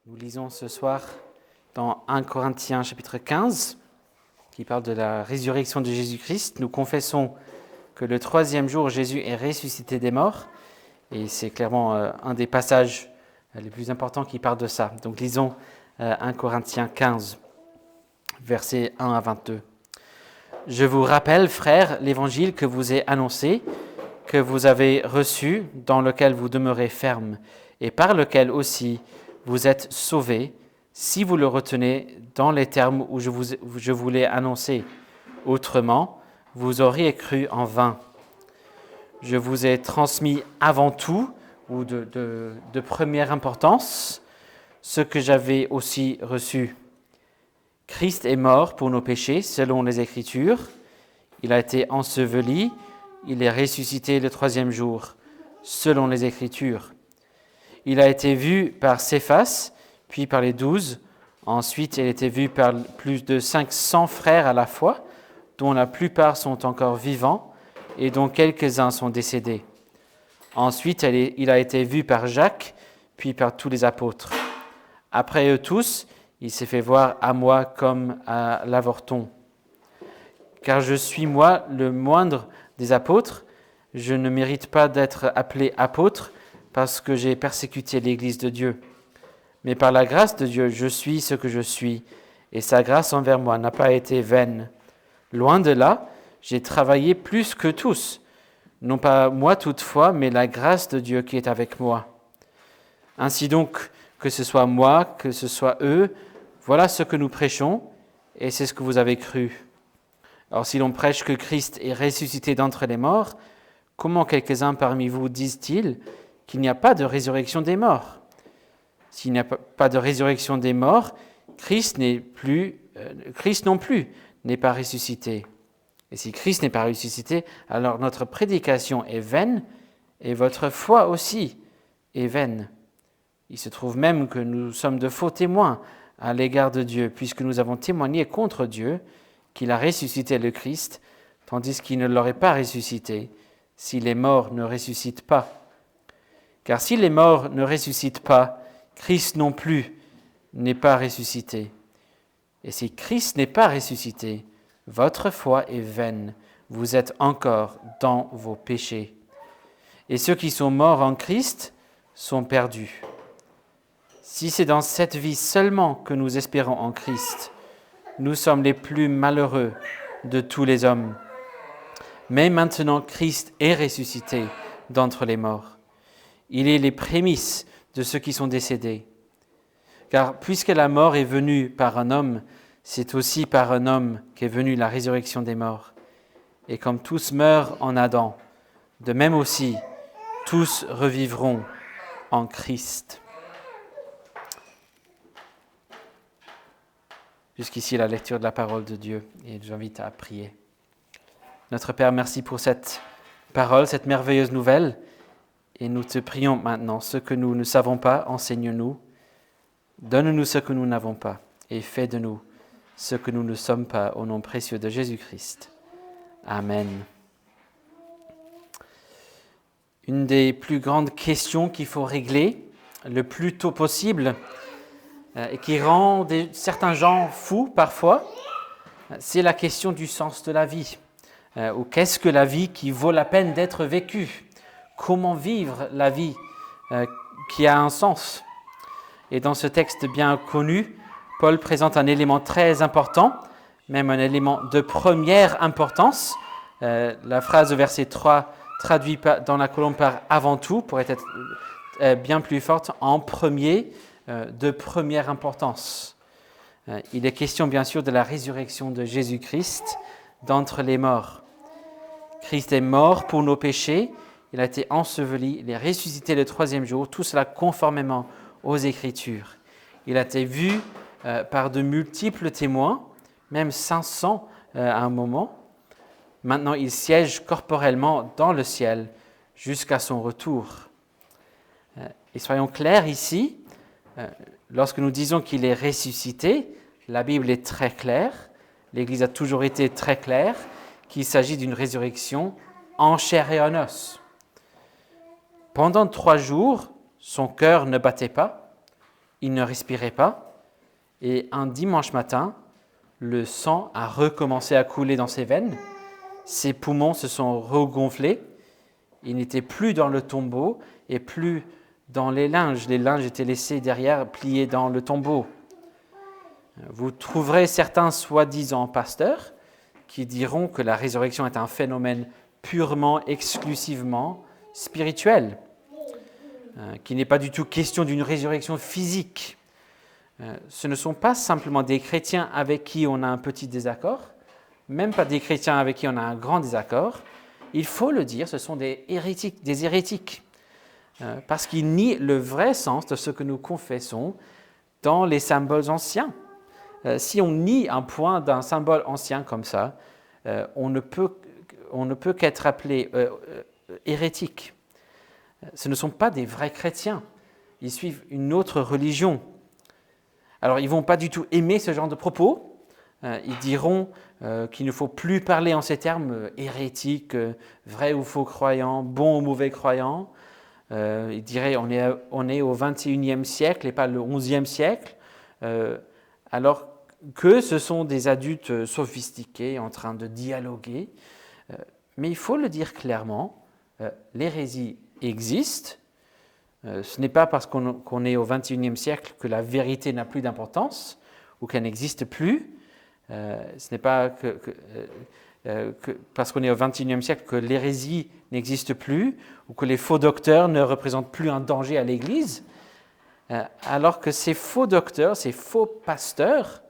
Nous lisons ce soir dans 1 Corinthiens chapitre 15, qui parle de la résurrection de Jésus-Christ. Nous confessons que le troisième jour, Jésus est ressuscité des morts, et c'est clairement un des passages les plus importants qui parle de ça. Donc lisons 1 Corinthiens 15, versets 1 à 22. « Je vous rappelle, frères, l'évangile que vous ai annoncé, que vous avez reçu, dans lequel vous demeurez ferme, et par lequel aussi vous êtes sauvés, si vous le retenez dans les termes où je vous l'ai annoncé. Autrement, vous auriez cru en vain. Je vous ai transmis avant tout, ou de première importance, ce que j'avais aussi reçu. Christ est mort pour nos péchés, selon les Écritures. Il a été enseveli, il est ressuscité le troisième jour, selon les Écritures. Il a été vu par Céphas, puis par les 12. Ensuite, il a été vu par plus de 500 frères à la fois, dont la plupart sont encore vivants et dont quelques-uns sont décédés. Ensuite, il a été vu par Jacques, puis par tous les apôtres. Après eux tous, il s'est fait voir à moi comme à l'avorton. Car je suis moi le moindre des apôtres, je ne mérite pas d'être appelé apôtre parce que j'ai persécuté l'Église de Dieu. Mais par la grâce de Dieu, je suis ce que je suis, et sa grâce envers moi n'a pas été vaine. Loin de là, j'ai travaillé plus que tous, non pas moi toutefois, mais la grâce de Dieu qui est avec moi. Ainsi donc, que ce soit moi, que ce soit eux, voilà ce que nous prêchons, et c'est ce que vous avez cru. Alors si l'on prêche que Christ est ressuscité d'entre les morts, comment quelques-uns parmi vous disent-ils qu'il n'y a pas de résurrection des morts? S'il n'y a pas de résurrection des morts, Christ non plus n'est pas ressuscité. Et si Christ n'est pas ressuscité, alors notre prédication est vaine et votre foi aussi est vaine. Il se trouve même que nous sommes de faux témoins à l'égard de Dieu, puisque nous avons témoigné contre Dieu qu'il a ressuscité le Christ, tandis qu'il ne l'aurait pas ressuscité si les morts ne ressuscitent pas. Car si les morts ne ressuscitent pas, Christ non plus n'est pas ressuscité. Et si Christ n'est pas ressuscité, votre foi est vaine, vous êtes encore dans vos péchés. Et ceux qui sont morts en Christ sont perdus. Si c'est dans cette vie seulement que nous espérons en Christ, nous sommes les plus malheureux de tous les hommes. Mais maintenant, Christ est ressuscité d'entre les morts. Il est les prémices de ceux qui sont décédés. Car puisque la mort est venue par un homme, c'est aussi par un homme qu'est venue la résurrection des morts. Et comme tous meurent en Adam, de même aussi, tous revivront en Christ. Jusqu'ici, la lecture de la parole de Dieu, et je vous invite à prier. Notre Père, merci pour cette parole, cette merveilleuse nouvelle, et nous te prions maintenant, ce que nous ne savons pas, enseigne-nous, donne-nous ce que nous n'avons pas, et fais de nous ce que nous ne sommes pas, au nom précieux de Jésus-Christ. Amen. Une des plus grandes questions qu'il faut régler le plus tôt possible, et qui rend certains gens fous parfois, c'est la question du sens de la vie. Ou qu'est-ce que la vie qui vaut la peine d'être vécue? Comment vivre la vie qui a un sens? Et dans ce texte bien connu, Paul présente un élément très important, même un élément de première importance. La phrase de verset 3 traduit dans la colonne par « avant tout » pourrait être bien plus forte, en premier, de première importance. Il est question bien sûr de la résurrection de Jésus-Christ d'entre les morts. Christ est mort pour nos péchés, il a été enseveli, il est ressuscité le troisième jour, tout cela conformément aux Écritures. Il a été vu par de multiples témoins, même 500 à un moment. Maintenant, il siège corporellement dans le ciel jusqu'à son retour. Et soyons clairs ici, lorsque nous disons qu'il est ressuscité, la Bible est très claire, l'Église a toujours été très claire, qu'il s'agit d'une résurrection en chair et en os. Pendant 3 jours, son cœur ne battait pas, il ne respirait pas, et un dimanche matin, le sang a recommencé à couler dans ses veines, ses poumons se sont regonflés, il n'était plus dans le tombeau et plus dans les linges. Les linges étaient laissés derrière, pliés dans le tombeau. Vous trouverez certains soi-disant pasteurs qui diront que la résurrection est un phénomène purement, exclusivement spirituel, qu'il n'est pas du tout question d'une résurrection physique. Ce ne sont pas simplement des chrétiens avec qui on a un petit désaccord, même pas des chrétiens avec qui on a un grand désaccord. Il faut le dire, ce sont des hérétiques, parce qu'ils nient le vrai sens de ce que nous confessons dans les symboles anciens. Si on nie un point d'un symbole ancien comme ça, on ne peut qu'être appelé hérétique. Ce ne sont pas des vrais chrétiens. Ils suivent une autre religion. Alors, ils ne vont pas du tout aimer ce genre de propos. Ils diront qu'il ne faut plus parler en ces termes hérétiques, vrai ou faux croyants, bon ou mauvais croyants. Ils diraient on est au XXIe siècle et pas le XIe siècle. Alors que ce sont des adultes sophistiqués en train de dialoguer. Mais il faut le dire clairement, l'hérésie existe. Ce n'est pas parce qu'on est au XXIe siècle que la vérité n'a plus d'importance ou qu'elle n'existe plus. Ce n'est pas que parce qu'on est au XXIe siècle que l'hérésie n'existe plus ou que les faux docteurs ne représentent plus un danger à l'Église. Alors que ces faux docteurs, ces faux pasteurs,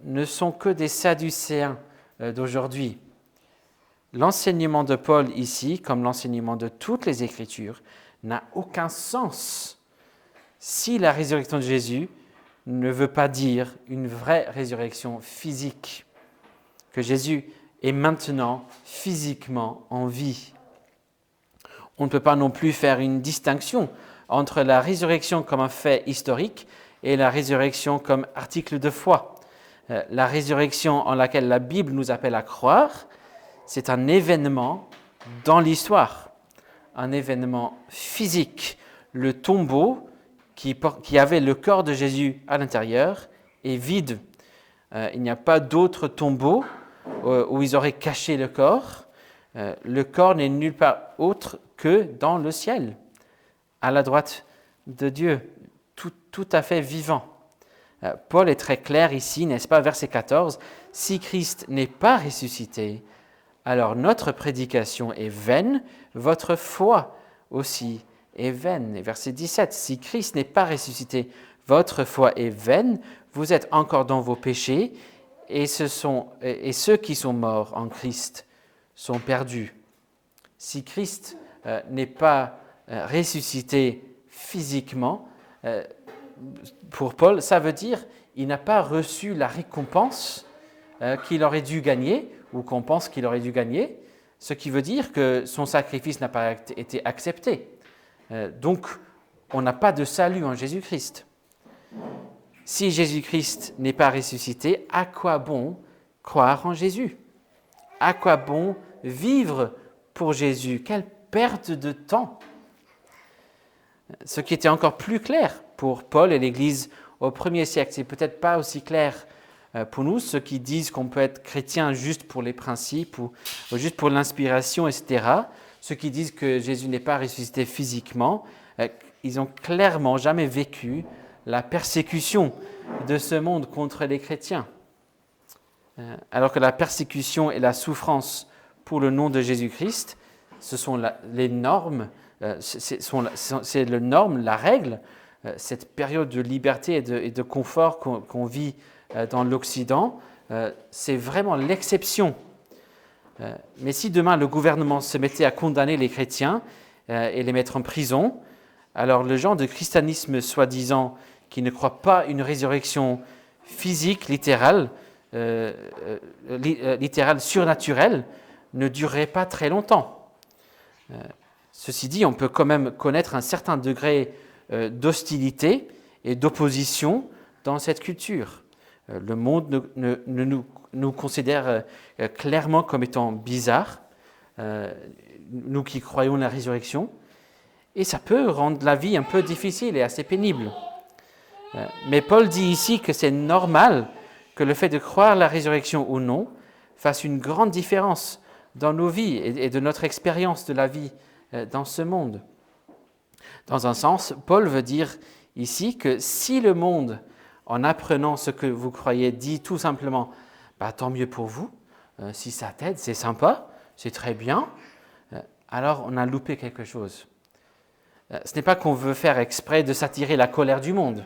ne sont que des sadducéens d'aujourd'hui. L'enseignement de Paul ici, comme l'enseignement de toutes les Écritures, n'a aucun sens si la résurrection de Jésus ne veut pas dire une vraie résurrection physique, que Jésus est maintenant physiquement en vie. On ne peut pas non plus faire une distinction entre la résurrection comme un fait historique et la résurrection comme article de foi. La résurrection en laquelle la Bible nous appelle à croire, c'est un événement dans l'histoire, un événement physique. Le tombeau qui avait le corps de Jésus à l'intérieur est vide. Il n'y a pas d'autre tombeau où ils auraient caché le corps. Le corps n'est nulle part autre que dans le ciel, à la droite de Dieu, tout à fait vivant. Paul est très clair ici, n'est-ce pas, verset 14, « Si Christ n'est pas ressuscité, alors notre prédication est vaine, votre foi aussi est vaine. » Et verset 17, « Si Christ n'est pas ressuscité, votre foi est vaine, vous êtes encore dans vos péchés, et ceux qui sont morts en Christ sont perdus. » Si Christ n'est pas ressuscité physiquement, pour Paul, ça veut dire qu'il n'a pas reçu la récompense qu'il aurait dû gagner, ou qu'on pense qu'il aurait dû gagner, ce qui veut dire que son sacrifice n'a pas été accepté. Donc, on n'a pas de salut en Jésus-Christ. Si Jésus-Christ n'est pas ressuscité, à quoi bon croire en Jésus? À quoi bon vivre pour Jésus? Quelle perte de temps! Ce qui était encore plus clair pour Paul et l'Église au 1er siècle, c'est peut-être pas aussi clair pour nous, ceux qui disent qu'on peut être chrétien juste pour les principes ou juste pour l'inspiration, etc. Ceux qui disent que Jésus n'est pas ressuscité physiquement, ils ont clairement jamais vécu la persécution de ce monde contre les chrétiens. Alors que la persécution et la souffrance pour le nom de Jésus-Christ, ce sont les normes, c'est la norme, la règle, cette période de liberté et de confort qu'on vit dans l'Occident, c'est vraiment l'exception. Mais si demain le gouvernement se mettait à condamner les chrétiens et les mettre en prison, alors le genre de christianisme soi-disant qui ne croit pas une résurrection physique, littérale, surnaturelle, ne durerait pas très longtemps. Ceci dit, on peut quand même connaître un certain degré d'hostilité et d'opposition dans cette culture. Le monde nous considère clairement comme étant bizarres, nous qui croyons la résurrection, et ça peut rendre la vie un peu difficile et assez pénible. Mais Paul dit ici que c'est normal que le fait de croire la résurrection ou non fasse une grande différence dans nos vies et de notre expérience de la vie dans ce monde. Dans un sens, Paul veut dire ici que si le monde, en apprenant ce que vous croyez, dit tout simplement « tant mieux pour vous, si ça t'aide, c'est sympa, c'est très bien », alors on a loupé quelque chose. Ce n'est pas qu'on veut faire exprès de s'attirer la colère du monde,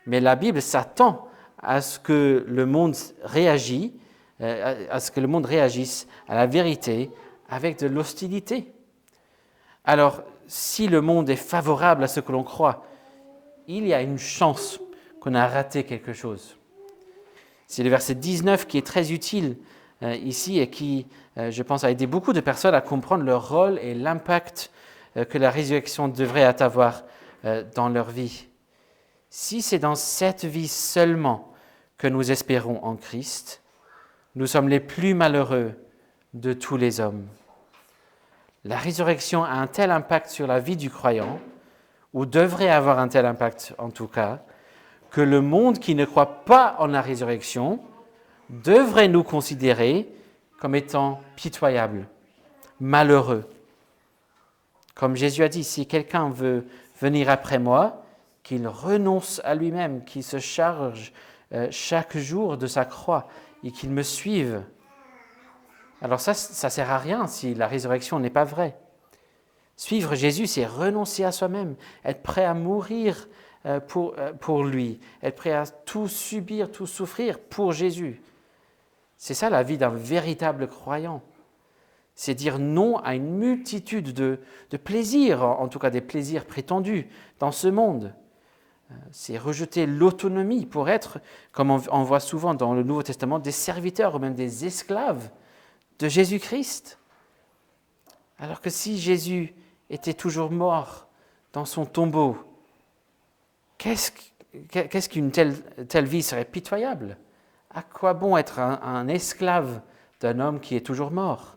mais la Bible s'attend à ce que le monde réagisse à la vérité avec de l'hostilité. Alors, si le monde est favorable à ce que l'on croit, il y a une chance qu'on a raté quelque chose. C'est le verset 19 qui est très utile ici et qui, je pense, a aidé beaucoup de personnes à comprendre leur rôle et l'impact que la résurrection devrait avoir dans leur vie. Si c'est dans cette vie seulement que nous espérons en Christ, nous sommes les plus malheureux de tous les hommes. La résurrection a un tel impact sur la vie du croyant, ou devrait avoir un tel impact en tout cas, que le monde qui ne croit pas en la résurrection devrait nous considérer comme étant pitoyables, malheureux. Comme Jésus a dit, si quelqu'un veut venir après moi, qu'il renonce à lui-même, qu'il se charge chaque jour de sa croix et qu'il me suive. Alors ça ne sert à rien si la résurrection n'est pas vraie. Suivre Jésus, c'est renoncer à soi-même, être prêt à mourir pour lui, être prêt à tout subir, tout souffrir pour Jésus. C'est ça la vie d'un véritable croyant. C'est dire non à une multitude de plaisirs, en tout cas des plaisirs prétendus dans ce monde. C'est rejeter l'autonomie pour être, comme on voit souvent dans le Nouveau Testament, des serviteurs ou même des esclaves de Jésus-Christ. Alors que si Jésus était toujours mort dans son tombeau, qu'est-ce qu'une telle vie serait pitoyable? À quoi bon être un esclave d'un homme qui est toujours mort?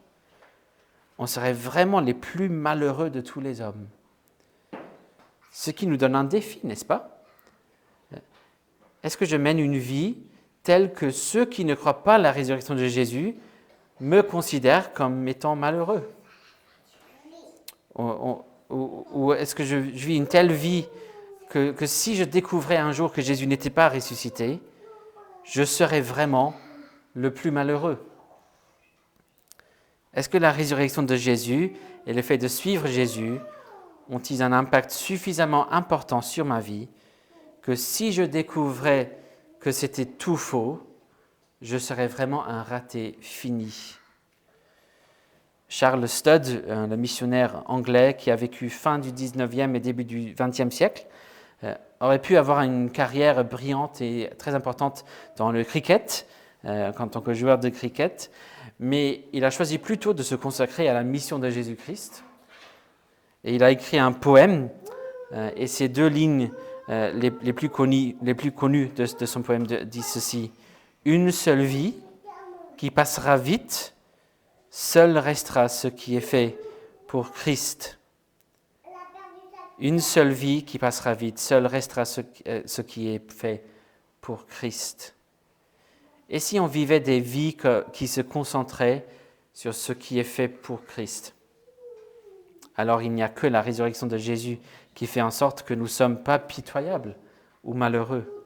On serait vraiment les plus malheureux de tous les hommes. Ce qui nous donne un défi, n'est-ce pas? Est-ce que je mène une vie telle que ceux qui ne croient pas à la résurrection de Jésus me considèrent comme étant malheureux? Ou est-ce que je vis une telle vie que si je découvrais un jour que Jésus n'était pas ressuscité, je serais vraiment le plus malheureux? Est-ce que la résurrection de Jésus et le fait de suivre Jésus ont-ils un impact suffisamment important sur ma vie que si je découvrais que c'était tout faux, je serais vraiment un raté fini? Charles Studd, le missionnaire anglais qui a vécu fin du 19e et début du 20e siècle, aurait pu avoir une carrière brillante et très importante dans le cricket, en tant que joueur de cricket, mais il a choisi plutôt de se consacrer à la mission de Jésus-Christ. Et il a écrit un poème, et ces deux lignes les plus connues de son poème disent ceci: « Une seule vie qui passera vite, seul restera ce qui est fait pour Christ. » Une seule vie qui passera vite, seul restera ce qui est fait pour Christ. Et si on vivait des vies qui se concentraient sur ce qui est fait pour Christ? Alors il n'y a que la résurrection de Jésus qui fait en sorte que nous ne sommes pas pitoyables ou malheureux.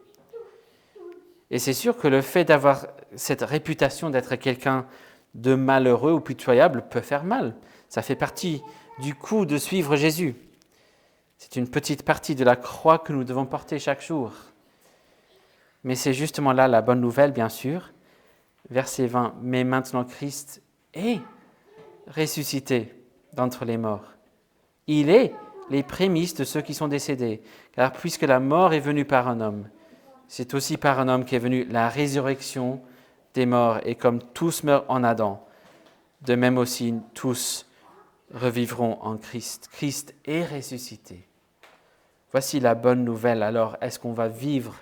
Et c'est sûr que le fait d'avoir cette réputation d'être quelqu'un de malheureux ou pitoyable peut faire mal. Ça fait partie du coup de suivre Jésus. C'est une petite partie de la croix que nous devons porter chaque jour. Mais c'est justement là la bonne nouvelle, bien sûr. Verset 20, « Mais maintenant Christ est ressuscité d'entre les morts. Il est les prémices de ceux qui sont décédés. Car puisque la mort est venue par un homme, c'est aussi par un homme qu'est venue la résurrection des morts. Et comme tous meurent en Adam, de même aussi tous revivront en Christ. Christ est ressuscité. » Voici la bonne nouvelle. Alors, est-ce qu'on va vivre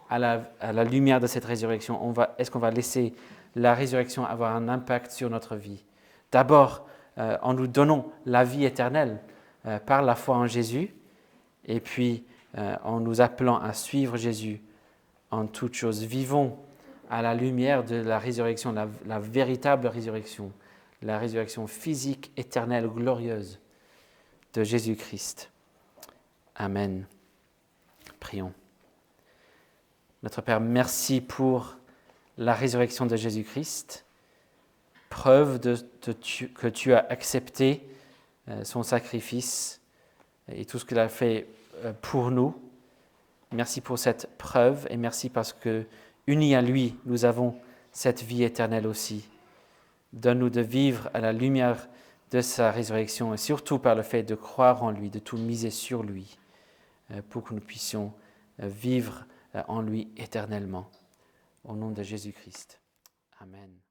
à la lumière de cette résurrection? Est-ce qu'on va laisser la résurrection avoir un impact sur notre vie? D'abord, en nous donnant la vie éternelle par la foi en Jésus, et puis en nous appelant à suivre Jésus en toutes choses. Vivons à la lumière de la résurrection, la véritable résurrection, la résurrection physique, éternelle, glorieuse de Jésus-Christ. Amen. Prions. Notre Père, merci pour la résurrection de Jésus-Christ, preuve que tu as accepté son sacrifice et tout ce qu'il a fait pour nous. Merci pour cette preuve et merci parce que, unis à lui, nous avons cette vie éternelle aussi. Donne-nous de vivre à la lumière de sa résurrection et surtout par le fait de croire en lui, de tout miser sur lui, pour que nous puissions vivre en lui éternellement. Au nom de Jésus-Christ. Amen.